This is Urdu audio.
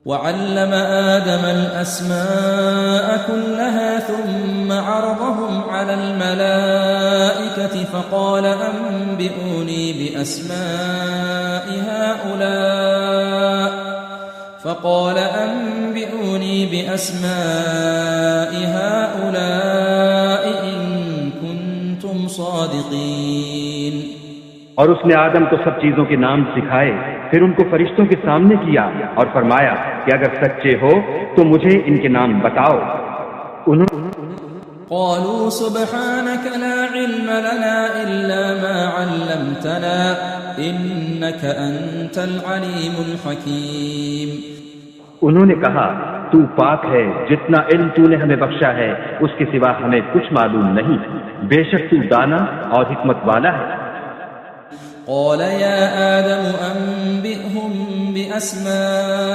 وعلم آدم الأسماء كلها ثم عرضهم على الملائكة فقال أنبئوني بأسماء هؤلاء إن كنتم صادقين. اور اس نے آدم کو سب چیزوں کے نام سکھائے، پھر ان کو فرشتوں کے سامنے کیا اور فرمایا کہ اگر سچے ہو تو مجھے ان کے نام بتاؤ. قالوا سبحانك لا علم لنا إلا ما علمتنا إنك أنت العليم الحكيم. انہوں نے کہا تو پاک ہے، جتنا علم تو نے ہمیں بخشا ہے اس کے سوا ہمیں کچھ معلوم نہیں، بے شک تو دانا اور حکمت والا ہے. قال يا آدم أنبئهم بأسمائهم